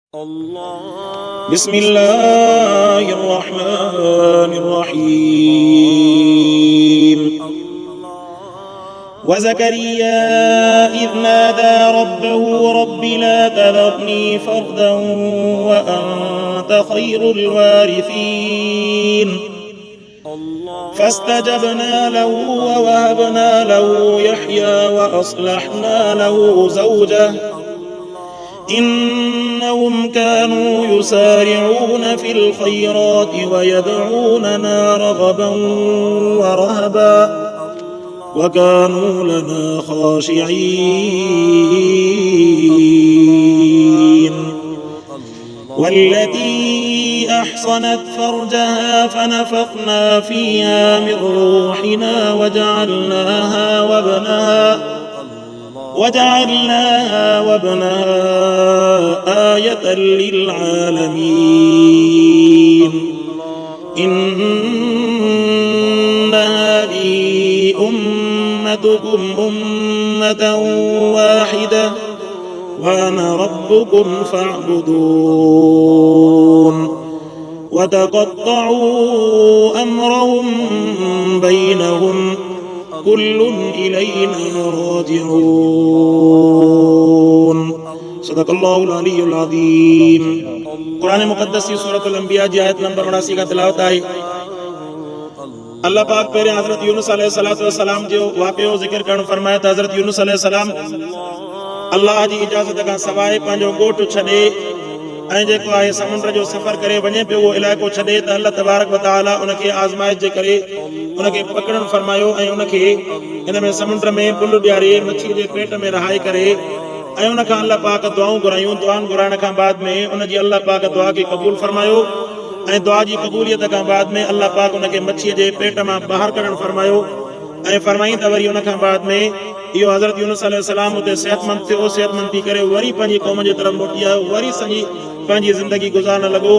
بسم الله الرحمن الرحيم وزكريا إذ نادى ربه رب لا تذرني فردا وأنت خير الوارثين فاستجبنا له ووهبنا له يحيى وأصلحنا له زوجه إنهم كانوا يسارعون في الخيرات ويدعوننا رغبا ورهبا وكانوا لنا خاشعين والتي أحصنت فرجها فنفخنا فيها من روحنا وجعلناها وابنها آية للعالمين إن هذه أمتكم أمة واحدة وأنا ربكم فاعبدون وتقطعوا أمرهم بينهم كل إلينا راجعون صدق الله العلي العظيم قرآن مقدس کی سورۃ الانبیاء جی آیت نمبر 79 کا تلاوت ہے. اللہ پاک پہرے حضرت یونس علیہ السلام جو واقعو ذکر کرن فرمایا تا حضرت یونس علیہ السلام اللہ جی اجازت کا سوائے پنجو گوٹ چھڈے ऐं जेको आहे समुंड जो सफ़र करे वञे पियो उहो इलाइक़ो छॾे त अल्लाह तबारक व तआला उनखे आज़माइश जे करे उनखे पकड़णु फरमायो ऐं उनखे इन में समुंड में पुल ॾियारे मच्छी जे पेट में रहाए करे ऐं उनखां अल्लाह पाक दुआऊं घुरायूं. दुआऊं घुराइण खां बाद में उनजी अल्लाह पाक दुआ खे क़बूल फरमायो ऐं दुआ जी क़बूलियत खां बाद में अल्लाह पाक उनखे मच्छीअ जे पेट मां ॿाहिरि कढणु फरमायो ऐं फरमाई त वरी उनखां बाद में इहो हज़रत यूनुस अलैहिस्सलाम उते सेहतमंद थियो. सेहतमंद थी करे वरी पंहिंजी क़ौम जे तरफ़ मोटी आयो, वरी सॼी पंहिंजी ज़िंदगी गुज़ारण लॻो.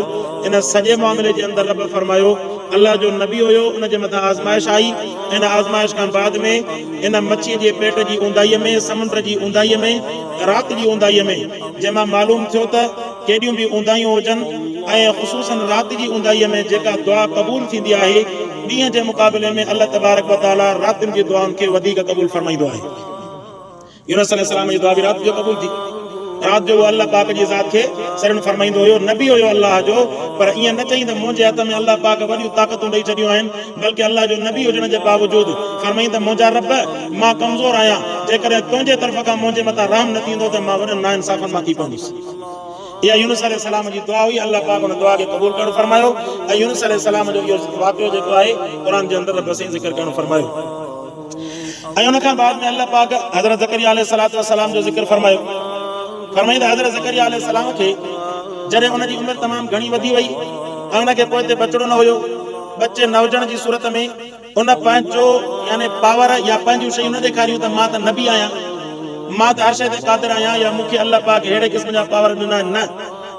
इन सॼे मामले जे अंदरि रब फरमायो अल्लाह जो नबी हुयो, उन जे मथां आज़माइश आई. इन आज़माइश खां बाद में इन मच्छीअ जे पेट जी ऊंदाईअ में, समुंड जी ऊंदाईअ में, राति जी ऊंदाईअ में जंहिंमां मालूम थियो त केॾियूं बि ऊंदायूं हुजनि ऐं ख़ुसूसन राति जी ऊंदाईअ में जेका दुआ क़बूल थींदी आहे ॾींहं जे मुक़ाबले में अल्लाह तबारक व तआला रातिनि जी दुआउनि खे वधीक क़बूल फरमाईंदो आहे. यूनुस अलैहिस्सलाम जी दुआ बि राति जो क़बूल थी. रात जो अल्लाह पाक जी ज़ात खे सरण फरमाईंदो हुयो. नबी हुयो अल्लाह जो, पर ईअं न चई त मुंहिंजे हथ में अल्लाह पाक वॾियूं ताक़तूं ॾेई छॾियूं आहिनि, बल्कि अल्लाह जो नबी हुजण जे बावजूदि फरमाईं त मुंहिंजा रब मां कमज़ोर आहियां, जेकॾहिं तुंहिंजे तरफ़ खां मुंहिंजे मथां रहम न थींदो त मां वॾनि नाइंसाफ़नि मां थी पवंदुसि. इहा यूनुस अलैहिस्सलाम जी दुआ हुई. अल्लाह पाक उन दुआ खे क़बूल करणु फरमायो ऐं यूनुस अलैहिस्सलाम जो इहो वाक़ियो जेको आहे क़ुर जे अंदरि रब साईं ज़िक्र करणु फरमायो. ऐं उनखां बाद में अल्लाह पाक हज़रत ज़करिया अलैहिस्सलाम जो ज़िक्र फरमायो. फरमाईंदा हज़रत ज़करिया अलैहिस्सलाम खे जॾहिं उनजी उमिरि तमामु घणी वधी वई ऐं उनखे पोइ ते बचड़ो न हुयो, बचे न हुजण जी सूरत में उन पंहिंजो यानी पावर या पंहिंजूं शयूं न ॾेखारियूं त मां त नबी आहियां, मां त हर शइ ते क़ादिर आहियां या मूंखे अल्लाह पाक अहिड़े क़िस्म जा पावर ॾिना आहिनि. न,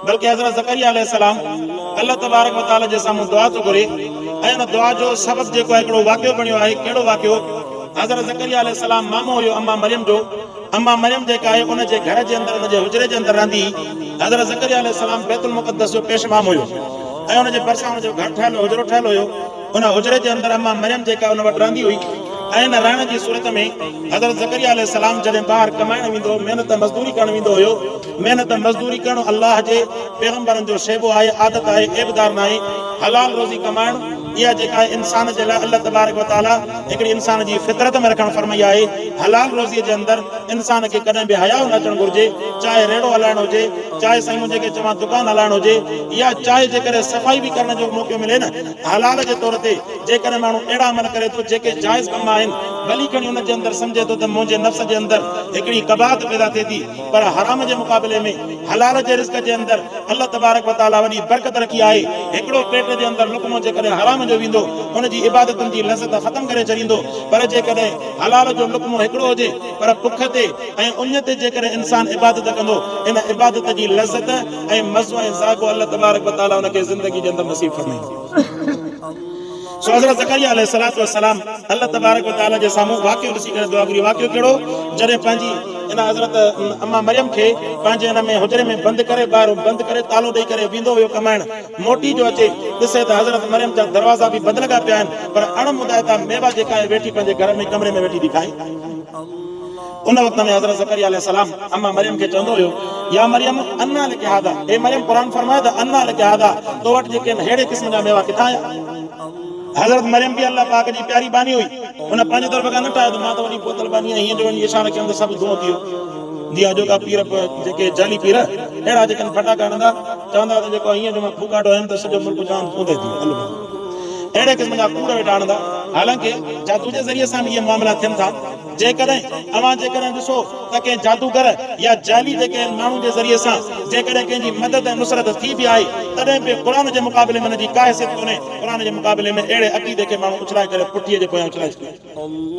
बल्कि हज़रत ज़करिया अलैहिस्सलाम अल्लाह तबारक व तआला जे साम्हूं दुआ थो घुरे ऐं उन दुआ जो सबबु जेको आहे हिकिड़ो वाक़ियो बणियो आहे. कहिड़ो वाक़ियो? हज़रत ज़करिया अलैहिस्सलाम मामो हुयो अम्मा मरियम जो. अम्मा मरियम जेका आहे उन जे घर जे अंदरि, उन जे हुजरे जे अंदरि रहंदी. हज़रत ज़करिया अलैहिस्सलाम बैतुल मुक़द्दस जो पेशमाम हुयो ऐं उन जे भरिसां उन जो घर ठहियलु हुजरो ठहियलु हुयो. उन हुजरे जे अंदरि अम्मा मरियम जेका उन वटि रहंदी हुई ऐं इन रहण जी सूरत में हज़रत ज़करिया अलैहिस्सलाम जॾहिं ॿाहिरि कमाइण वेंदो, महिनत मज़दूरी करणु वेंदो हुयो. महिनत मज़दूरी करणु अल्लाह जे पैगंबरनि जो शेबो आहे, आदत आहे, एबदार न आहे. हलाल रोज़ी कमाइणु इहा जेका आहे इंसान जे लाइ अल्लाह तबारक व तआला हिकिड़ी इंसान जी फितरत में रखणु फरमाई आहे. हलाल रोज़ीअ जे अंदरि इंसान खे कॾहिं बि हया न अचणु घुरिजे, चाहे रेड़ो हलाइणो हुजे, चाहे साईं मुंहिंजे खे चवां दुकानु हलाइणो हुजे, या चाहे जेकॾहिं सफ़ाई बि करण जो मौक़ो मिले न हलाल जे तौर ते जेकॾहिं माण्हू अहिड़ा अमल करे थो जेके जाइज़ कम आहिनि, भली खणी उन जे अंदरि सम्झे थो त मुंहिंजे नफ़्स जे अंदरि हिकिड़ी कबात पैदा थिए थी, पर हराम जे मुक़ाबले में हलाल जे रिज़्क़ जे अंदरि अल्लाह तबारक व तआला वॾी बरकत रखी आहे. हिकिड़ो पेट जे अंदरि लुक़्मो जेकॾहिं हराम जो वेंदो उनजी इबादतुनि जी लज़त ख़तमु करे छॾींदो, पर जेकॾहिं हलाल जो लुक़्मो हिकिड़ो हुजे पर बुख ते ऐं उन ते जेकॾहिं इंसान इबादत कंदो, इन इबादत जी लज़त ऐं मज़ो ऐं ज़ाइक़ो अल्लाह तबारक व तआला उनखे ज़िंदगी जे अंदरि नसीब फरमाईंदो. सो हज़रत ज़करिया अलैहिस्सलाम अल्लाह तबारक व तआला जे साम्हूं वाक़ियो ॾिसी करे दुआ घुरी. वाक़ियो कहिड़ो? जॾहिं पंहिंजी इन हज़रत अम्मा मरियम खे पंहिंजे हिन में हुजरे में बंदि करे ॿाहिरि बंदि करे तालो ॾेई करे वेंदो हुयो कमाइण। मोटी जो अचे ॾिसे त हज़रत मरियम जा दरवाज़ा बि बंदि लॻा पिया आहिनि, पर अणमुदाइता मेवा जेका आहे वेठी पंहिंजे घर में कमरे में वेठी थी खाए। उन वक़्त में हज़रत ज़करिया अलैहि सलाम अम्मा मरियम खे चवंदो हुयो, या मरियम अन्ना लके हादा, ए मरियम क़ुरान फरमाए त अन्ना लके हादा, तो वटि जेके अहिड़े क़िस्म जा मेवा किथां आया। हज़रत मरियम बि अल्लाह पाक जी प्यारी बानी हुई, उन पंहिंजे तरफ़ खां न ठाहियो त मां त वॾी पोतल बानी आहियां, हीअं जो वञी इशारो कयमि त सभु धुओं थी वियो। जीअं अॼोका पीर जेके जाली पीर अहिड़ा जेके फटाका हणंदा चवंदा त जेको हीअं जो मां फूकाटो आयुमि त सॼो मुल्क जाम कूदे थी वियो, अहिड़े क़िस्म जा कूड़ वेठा हणंदा। हालांकि जादू जे ज़रिए सां बि इहे मामला थियनि था। जेकॾहिं अवां ॾिसो त कंहिं जादूगर या जाली जेके माण्हू जे ज़रिए सां जेकॾहिं कंहिंजी मदद ऐं नुसरत थी बि आहे, तॾहिं बि क़ुरान जे मुक़ाबले में हिनजी का हैसियत कोन्हे। क़ुरान जे मुक़ाबले में अहिड़े अक़ीदे खे माण्हू उछलाए करे पुठीअ जे पोयां उछलाए छॾे,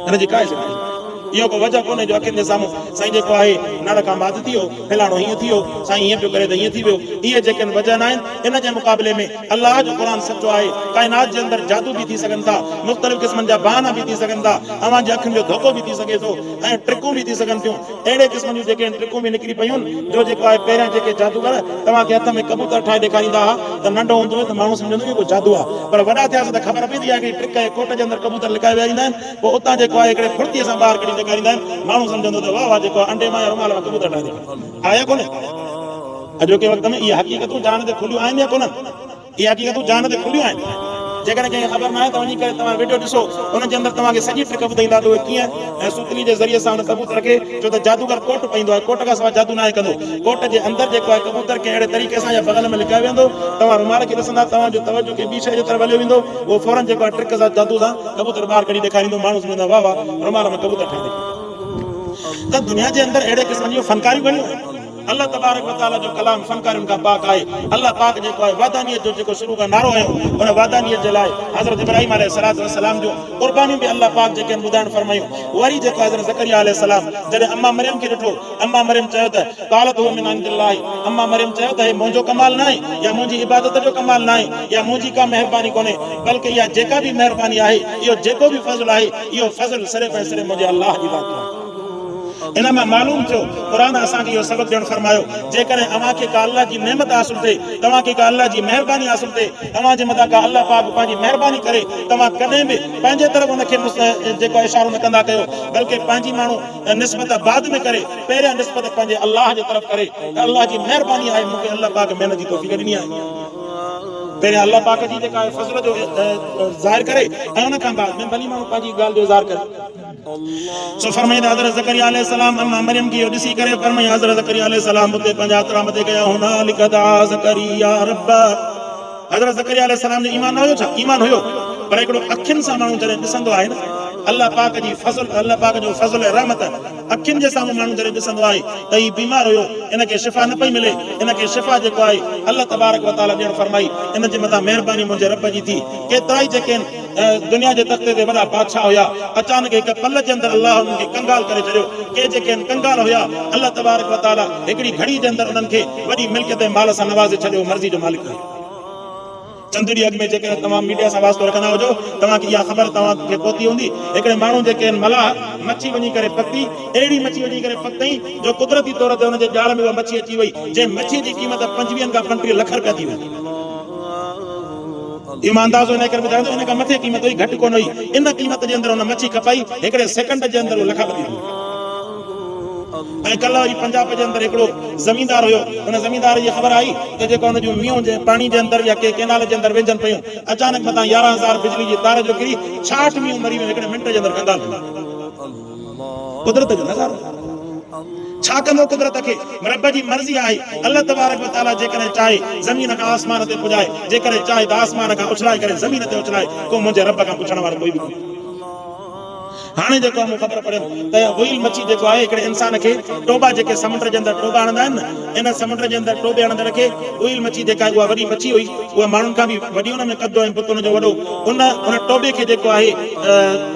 हिनजी का हैसियत कोन्हे। इहो को वजह कोन्हे जो अखियुनि जे साम्हूं साईं जेको आहे नर खां माद थी वियो, फलाणो हीअं थी वियो, साईं हीअं पियो करे त हीअं थी वियो। इहे जेके वजह न आहिनि, इन जे मुक़ाबले में अलाह जो क़ुरान सचो आहे। काइनात जे अंदरि जादू बि थी सघनि था, मुख़्तलिफ़ क़िस्मनि जा बहाना बि थी सघनि था, अवां जे अखियुनि जो धोखो बि थी सघे थो, ऐं ट्रिकूं बि थी सघनि थियूं। अहिड़े क़िस्म जूं जेके ट्रिकूं बि निकिरी पयूं जो जेको आहे पहिरियां जेके जादूगर तव्हांखे हथ में कबूतर ठाहे ॾेखारींदा हुआ त नंढो हूंदो हुयो त माण्हू सम्झंदो हुयो जादू आहे, पर वॾा थियासीं त ख़बर पवंदी आहे कि ट्रिक आहे, कोट जे अंदरि कबूतर लिकाए विहारींदा आहिनि, पोइ उतां जेको आहे हिकिड़े फुर्तीअ सां ॿाहिरि कढी ॾेखारींदा आहिनि। माण्हू सम्झंदो त वाह वाह जेको अंडे मां या रुमाल मां कबूतर ठाहे ॾेखारींदा आया कोन्हे। अॼोके वक़्त में इहे हक़ीक़तूं जान ते खुलियूं आहिनि या कोन्हनि? इहे हक़ीक़तूं जान ते खुलियूं आहिनि। जेकॾहिं कंहिंखे ख़बर न आहे त वञी करे तव्हां वीडियो ॾिसो, उन जे अंदरि तव्हांखे सॼी ट्रिक ॿुधाईंदा त उहे कीअं ऐं सुतली जे ज़रिए सां हुन कबूतर खे, छो त जादूगर कोट पाईंदो आहे, कोट खां सवाइ जादू न आहे कंदो। कोट जे अंदरि जेको आहे कबूतर खे अहिड़े तरीक़े सां या बगल में लिकाए वेंदो, तव्हां रुमाल खे ॾिसंदा, तव्हांजो तवजो खे ॿी शइ जे तरफ़ हलियो वेंदो, उहो फौरन जेको आहे ट्रिक सां जादू सां कबूतर ॿाहिरि कढी ॾेखारींदो। माण्हू सम्झंदा वाह वाह रुमाल में कबूतर ठाहे ॾेखारींदो। त दुनिया जे अंदरि अहिड़े क़िस्म जूं फनकारियूं घणियूं आहिनि। अल्लाह तबारक व तआला जो कलाम फनकारियुनि खां पाक आहे। अल्लाह पाक जेको आहे वादानियत जो जेको शुरू खां नारो आयो, उन वादानियत जे लाइ हज़रत इब्राहिम अलैहिस्सलाम जो क़ुर्बानियूं बि अल्लाह पाक जेके ॿुधाइण फरमायूं। वरी जेको हज़रत ज़करिया अलैहिस्सलाम जॾहिं अम्मा मरियम खे ॾिठो, अम्मा मरियम चयो त क़ालत हुव मिन इंदिल्लाह, अम्मा मरियम चयो त हे मुंहिंजो कमाल न आहे, या मुंहिंजी इबादत जो कमाल न आहे, या मुंहिंजी का महिरबानी कोन्हे, बल्कि इहा जेका बि महिरबानी आहे, इहो जेको बि फज़ल आहे, इहो फज़ल सिर्फ़ ऐं सिर्फ़ मुंहिंजे अल्लाह जी ज़ात आहे। इन में मालूम थियो क़ुरान असांखे इहो सबक़ ॾियणु फरमायो, जेकॾहिं अव्हांखे का अल्लाह जी नेमत हासिल थिए, तव्हांखे का अल्लाह जी महिरबानी हासिल थिए, तव्हांजे मथां का अल्लाह पाक पंहिंजी महिरबानी करे, तव्हां कॾहिं बि पंहिंजे तरफ़ हुनखे जेको इशारो न कंदा कयो, बल्कि पंहिंजी माण्हू निस्बत बाद में करे, पहिरियां निस्बत पंहिंजे अल्लाह जे तरफ़ करे त अल्लाह जी महिरबानी आहे, मूंखे अल्लाह पाक महिनत जी तौफ़ीक़ ॾिनी आहे। पहिरियां अल्लाह पाक जी जेका फज़ल जो ज़ाहिर करे ऐं उन खां बाद में भली माण्हू पंहिंजी ॻाल्हि जो इज़हार करे। सो फरमाईंदा हज़रत ज़करिया अलैहिस्सलाम अम्मा मरियम खे ॾिसी करे फरमाई, हज़रत ज़करिया अलैहिस्सलाम उते पंहिंजा हथड़ा मथे कया, हुनालिक दआ ज़करिया रब्बा। हज़रत ज़करिया अलैहिस्सलाम जो ईमान न हुयो छा? ईमान हुयो, पर हिकिड़ो अखियुनि सां माण्हू जॾहिं ॾिसंदो आहे न अल्लाह पाक जी फज़ल, अल्लाह पाक जो फज़ल रहमत अखियुनि जे साम्हूं माण्हू जॾहिं ॾिसंदो आहे त हीउ बीमार हुयो, इनखे शिफ़ा न पई मिले, इनखे शिफ़ा जेको आहे अल्लाह तबारक व तआला ॾियणु फरमाई, इन जे मथां महिरबानी मुंहिंजे रब जी थी। केतिरा ई जेके दुनिया जे तख़्ते ते वॾा बादशाह हुया, अचानक हिकु पल जे अंदरि अल्लाह उन्हनि खे कंगाल करे छॾियो। के जेके कंगाल हुया, अल्लाह तबारक व तआला हिकिड़ी घड़ी जे अंदरि उन्हनि खे वॾी मिल्कियत ऐं माल सां नवाज़े छॾियो, मर्ज़ी जो मालिक आहे। चंद ॾींहं अॻु में जेकॾहिं तव्हां मीडिया सां वास्तो रखंदा हुजो, तव्हांखे इहा ख़बर तव्हांखे पहुती हूंदी, हिकिड़े माण्हू जेके मलाह मच्छी वञी करे पकती, अहिड़ी मच्छी वञी करे पकतई जो कुदरती तौर ते हुनजे ॼाल में उहा मच्छी अची वई, जंहिं मच्छी जी क़ीमत 25 खां 35 लख रुपया थी वई। इहो मां अंदाज़ो इन करे ॿुधायां थो, इन खां मथे क़ीमत हुई, घटि कोन हुई। इन क़ीमत जे अंदरि हुन मच्छी खपाई, हिकिड़े सेकंड जे अंदरि उहो लखापति थी वई। ऐं कल्ह वरी पंजाब जे अंदरि हिकिड़ो ज़मीनदार हुयो, हुन ज़मीनदार जी ख़बर आई त जेको हुन जूं मींहं जे पाणी जे अंदरि या के केनाल जे अंदरि विझनि पियूं, अचानक मथां 11,000 बिजली जी तार जो किरी 66 मींहं मरी वियूं हिकिड़े मिंट जे अंदरि कंगाल थी। कुदरत जो नज़ारो। छा कंदो कुदरत खे? रब जी मर्ज़ी आहे। अल्लाह तबारक व तआला जेकॾहिं चाहे ज़मीन खां आसमान ते पुॼाए, जेकॾहिं चाहे त आसमान खां उछलाए करे ज़मीन ते उछलाए, को मुंहिंजे रब खां पुछण वारो कोई बि कोन्हे। हाणे जेको आहे मूं ख़बर पड़े त व्हील मच्छी जेको आहे हिकिड़े इंसान खे टोबा जेके समुंड जे अंदरि टोबा हणंदा आहिनि न, इन समुंड जे अंदरि टोबे हणंदड़ खे व्हील मच्छी जेका आहे उहा वॾी मच्छी हुई, उहा माण्हुनि खां बि वॾी हुन में कदो ऐं पुत हुनजो वॾो। उन टोबे खे जेको आहे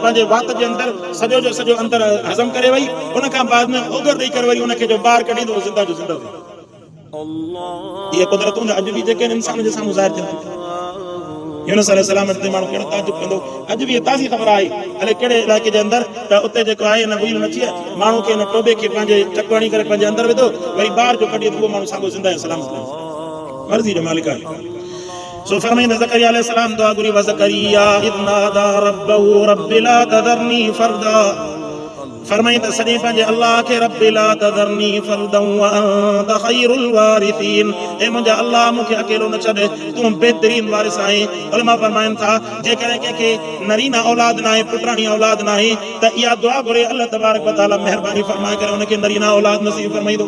पंहिंजे वात जे अंदरि सॼो जो सॼो अंदरि हज़म करे वई, उन खां बाद में ओगर ॾेई करे वरी उनखे जो ॿाहिरि कढींदो ज़िंदा जो ज़िंदा थी। इहे कुदरतूं अॼु बि जेके इंसान जे साम्हूं ज़ाहिर थियनि थियूं। यूनुस अलैहिस्सलाम ते माण्हू कहिड़ो ताजुब कंदो। अॼु बि ताज़ी ख़बर आहे हले कहिड़े इलाइक़े जे अंदरि त उते जेको आहे न भुल न थी माण्हू खे टोबे खे पंहिंजे चकवाणी करे पंहिंजे अंदरि विधो, वरी ॿाहिरि जो कढी उहो माण्हू साॻियो ज़िंदा सलामत मर्ज़ी जो मालिक आहे। सो फरमाईंदा ज़करिया अलैहिस्सलाम दुआ घुरी व ज़करिया इज़ नादा रब्बहु रब्बि ला तज़रनी फरदा। फरमाईंदा सॼे पंहिंजे अल्लाह खे रब्बि ला तज़रनी फरदन व अंत खैरुल वारिसीन। ए मुंहिंजा अल्लाह मूंखे अकेलो न छॾ, तूं बहितरीन वारिस आहीं। उलमा फरमाइनि था जेकॾहिं कंहिंखे नरीना औलाद न आहे, पुटराणी औलाद न आहे, त इहा दुआ घुरे अल्लाह तबारक व तआला महिरबानी फरमाए करे उनखे नरीना औलाद नसीब फरमाईंदो।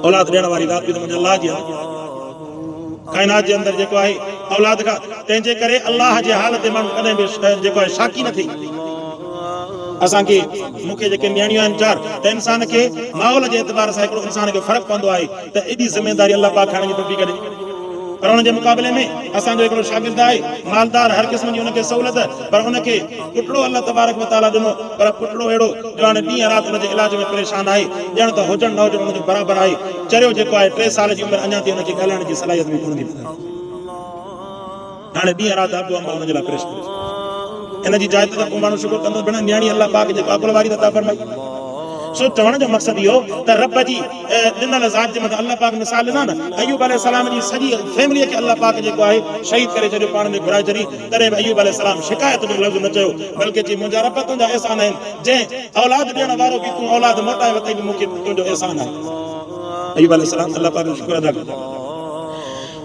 औलाद ॾियण वारी रात बि त मुंहिंजे अल्लाह जी आहे। काइनात जे अंदरि जेको आहे औलाद खां, तंहिंजे करे अल्लाह जे हाल ते माण्हू कॾहिं बि जेको आहे शाकी न थिए। असांखे मूंखे जेके नियाणियूं आहिनि चार, त इंसान खे माहौल जे एतबार सां हिकिड़ो इंसान खे फ़र्क़ु पवंदो आहे त एॾी ज़िमेदारी अल्लाह पाक खणण जी तौफ़ीक़ ॾे। पर हुनजे मुक़ाबले में असांजो हिकिड़ो शागिर्द आहे, मालदार, हर क़िस्म जी हुनखे सहूलियत, पर हुनखे पुटड़ो अल्लाह तबारक व तआला ॾिनो, पर पुटड़ो अहिड़ो जो हाणे ॾींहं राति हुनजे इलाज में परेशान आहे, ॼण त हुजण न हुजण हुनजो बराबरि आहे। चरियो जेको आहे 3 साल जी उमिरि अञा ताईं हुनखे ॻाल्हाइण जी सलाहियत बि कोन थी। हाणे ॾींहं राति अबो अम्मा हुनजे लाइ परेशान। इन जी जाइ ते पोइ माण्हू शुक्र कंदो भेण नियाणी अल्लाह पाक जेको अकुल वारी अता फरमाई। सो चवण जो मक़सदु इहो त रब जी ॾिनल ज़ात जे मथां अल्लाह पाक मिसाल ॾिना न। अयूब अलैहिस्सलाम जी सॼी फैमिलीअ खे अल्लाह पाक जेको आहे शहीद करे छॾियो, पाण में घुराए छॾी। तॾहिं बि अयूब अलैहिस्सलाम शिकायत जो लफ़्ज़ न चयो, बल्कि चई मुंहिंजा रब तुंहिंजा एहसान आहिनि, जंहिं औलाद ॾियण वारो बि तूं औलाद मोटाए वरितई बि मूंखे तुंहिंजो एहसान आहे। अयूब अलैहिस्सलाम अल्लाह पाक जो शुक्र अदा कयो।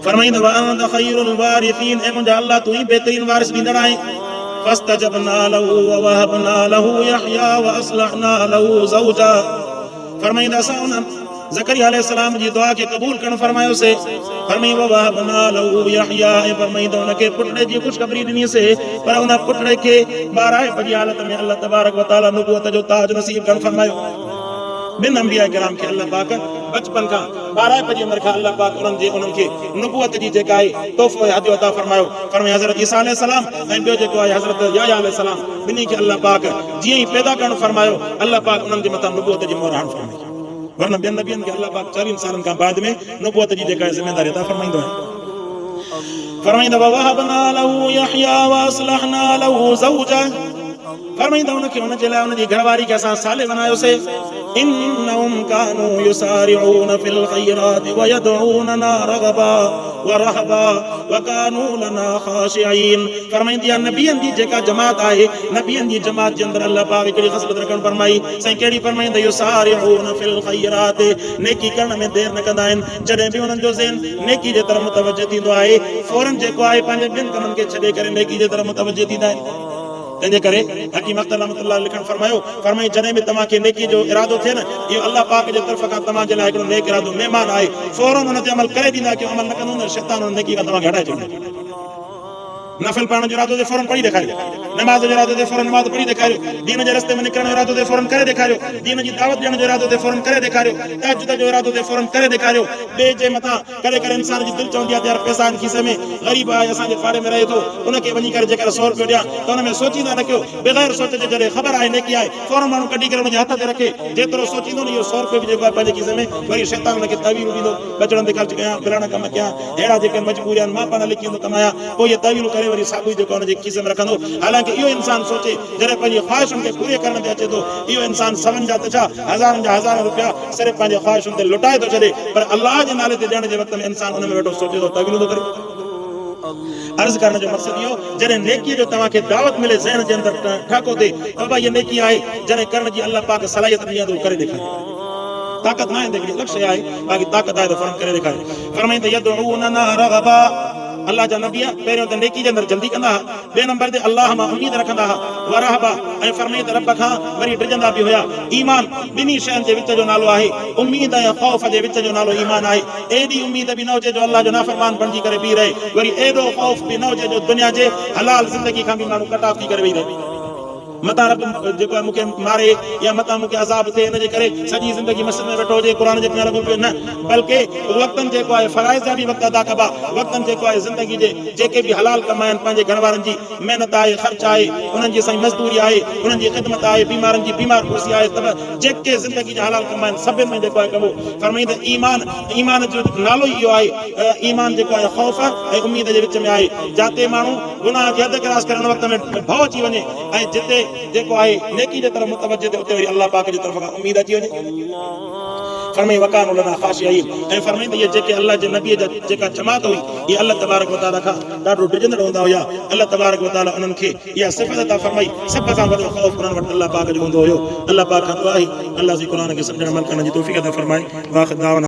फरमाईंदो व अंत खैरुल वारिसीन, ऐं मुंहिंजा अल्लाह तूं ई बहितरीन वारिस ॾींदड़ आहीं। فاستجبنا له ووهبنا له يحيى واصلحنا له زوجا। फरमाईंदा असां उन ज़करिया अलैहिस्सलाम जी दुआ खे क़बूल करण फरमायोसीं। फरमाई ववहबना लहू यहया, ऐं फरमाईंदा उनखे पुटड़े जी ख़ुशख़बरी ॾिनीसीं, पर उन पुटड़े खे ॿाराए जी हालत में अल्लाह तबारक व तआला नबूवत जो ताज नसीब करण फरमायो। ॿिनि अंबिया किराम खे अल्लाह पाक बचपन खां 12 जी उमिरि खां अल्लाह पाक उन्हनि खे नबूवत जी जेका आहे तोहफ़ो हदियो अता फरमायो। फरमाई हज़रत ईसा अलैहिस्सलाम ऐं ॿियो जेको आहे हज़रत याहया अलैहिस्सलाम, ॿिन्ही खे अल्लाह पाक जीअं ई पैदा करण फरमायो, अल्लाह पाक उन्हनि जे मथां नबूवत जी मोहर हणण फरमाई। वरना ॿियनि नबियनि खे अल्लाह पाक 40 सालनि खां बाद में नबूवत जी जेका ज़िमेदारी अता फरमाईंदो आहे। फरमाईंदा ववहबना लहू यहया वासलहना लहू ज़ौजा। फरमाईंदा उनखे उनजे लाइ उनजी घरवारी खे असां साले बनायोसीं। इन्नहुम कानू युसारिऊन फिल खैरात व यदऊनना रगबा व रहबा व कानू लना खाशिईन। फरमाईंदी आहे नबियनि जी जेका जमात आहे, नबियनि जी जमात जे अंदरि अल्लाह पाक हिकिड़ी ख़सलत रखण फरमाई। साईं कहिड़ी फरमाईंदा युसारिऊन फिल खैरात, नेकी करण में देर न कंदा आहिनि। जॾहिं बि उन्हनि जो ज़हन नेकी जे तरफ़ मुतवजह थींदो आहे, फौरन जेको आहे पंहिंजे ॿियनि कमनि खे छॾे करे नेकी जे तरफ़ मुतवजह थींदा आहिनि। तंहिंजे करे हकीम अख्तर रहमतुल्लाह लिखण फरमायो, फरमाई जॾहिं बि तव्हांखे नेकी जो इरादो थिए न, इहो अल्लाह पाक जे तरफ़ खां तव्हांजे लाइ हिकिड़ो नेक इरादो महिमान आहे, फौरन हुन ते अमल करे ॾींदा। कि अमल न कंदो न शैतान हुन नेकी खां तव्हांखे हटाए छॾींदो। नफ़िल पढ़ण जो इरादो ते फौरन पढ़ी ॾेखारियो, नमाज़ जो इरादो ते फौरन नमाज़ पढ़ी ॾेखारियो, दीन जे रस्ते में निकिरण जो इरादो ते फौरन करे ॾेखारियो, दीन जी दावत ॾियण जो इरादो ते फौरन करे ॾेखारियो, तहज्जुद जो इरादो ते फौरन करे ॾेखारियो। ॿिए जे मथां करे करे इंसान जी दिलि चवंदी आहे त यार पैसा आहिनि खीसे में, ग़रीब आहे असांजे पाड़े में रहे थो, उनखे वञी करे जेकर 100 रुपयो ॾियां त हुन में सोचींदा न कयो, बग़ैर सोच जे जॾहिं ख़बर आहे नेकी आहे, फौरन माण्हू कढी करे हुनजे हथ ते रखे। जेतिरो सोचींदो न इहो 100 रुपयो बि जेको आहे पंहिंजे खीसे में, वरी शैतान हुनखे तवील ॾींदो, बचड़नि ते ख़र्च कयां, फलाणा कम कयां, अहिड़ा जेके मजबूरी आहिनि मां पाण लिखी ईंदो कमाया, पोइ इहे तवीलूं करे वरी साॻियो जेको हुनजे खीसे में रखंदो। हालांकि इहो इंसान सोचे जॾहिं पंहिंजी ख़्वाहिशुनि खे पूरे करण ते अचे थो, इहो इंसान सवनि जा त छा हज़ारनि जा हज़ार रुपया सिर्फ़ु पंहिंजे ख़्वाहिशुनि ते लुटाए थो छॾे, पर अल्लाह जे नाले ते ॾियण जे वक़्त में इंसान उन में वेठो सोचे थो तवीलूं थो करे। अर्ज़ करण जो मक़सदु इहो, जॾहिं नेकीअ जो तव्हांखे दावत मिले ज़हन जे अंदरि ठाको थिए, बाबा इहा नेकी आहे, जॾहिं करण जी अल्लाह पाक सलाहियत ॾिनी आहे त करे ॾेखारे। ताक़त न आहे हिकिड़ी अलॻि शइ आहे, बाक़ी ताक़त आहे त फौरन करे ॾेखारे। फरमाईंदा यदऊनना रगबा, अल्लाह जा नबी पहिरियों त नेकी जे अंदरि जल्दी कंदा हुआ, ॿिए नंबर ते अल्लाह मां उमीद रखंदा हुआ, वरहबा ऐं फरमाईंदा रब खां वरी डिॼंदा बि हुया। ईमान ॿिन्ही शयुनि जे विच जो नालो आहे, उमीद ऐं ख़ौफ़ जे विच जो नालो ईमान आहे। एॾी उमीद बि न हुजे जो अल्लाह जो नाफ़रमान बणिजी करे बीह रहे, वरी एॾो ख़ौफ़ बि न हुजे जो दुनिया जे हलाल ज़िंदगी खां बि माण्हू कटाफ थी करे वेही रहे। मता रब जेको आहे मूंखे मारे या मता मूंखे अज़ाब थिए हिन जे करे सॼी ज़िंदगी मस्जिद में वेठो हुजे क़ुर जे पिया लॻो पियो न, बल्कि वक़्तनि जेको आहे फ़राइज़ जा बि वक़्त अदा कबा, वक़्तनि जेको आहे ज़िंदगी जे जेके बि हलाल कम आहिनि, पंहिंजे घर वारनि जी महिनत आहे, ख़र्च आहे, उन्हनि जी साईं मज़दूरी आहे, उन्हनि जी ख़िदमत आहे, बीमारनि जी बीमार कुर्सी आहे, त जेके ज़िंदगी जा हलाल कम आहिनि सभिनि में जेको आहे कबो। फरमाईंदा ईमान जो नालो इहो आहे, ईमान जेको आहे ख़ौफ़ ऐं उमीद जे विच में आहे। जिते माण्हू गुनाह जी हद क्रॉस करण वक़्त में भउ अची वञे ऐं जिते जेको आहे नेकी जे तरफ़ मुतवज्जह थिए उते वरी अल्लाह पाक जी तरफ़ खां उमीद अची वञे। फरमाई वकान लना ख़ाशिईन, ऐं फरमाईंदा इहे जेके अल्लाह जे नबीअ जा जेका जमात हुई इहे अल्लाह तबारक व तआला खां ॾाढो डिॼंदड़ हूंदा हुया। अल्लाह तबारक व तआला उन्हनि खे इहा सिफ़त अता फरमाई, सभ खां वॾो ख़ौफ़ उन्हनि वटि अल्लाह पाक जो हूंदो हुयो। अल्लाह पाक खां दुआ आहे अल्लाह जे क़ुर खे सम्झण अमल करण जी तौफ़ीक़ अता फरमाए। वाख़िर दावना।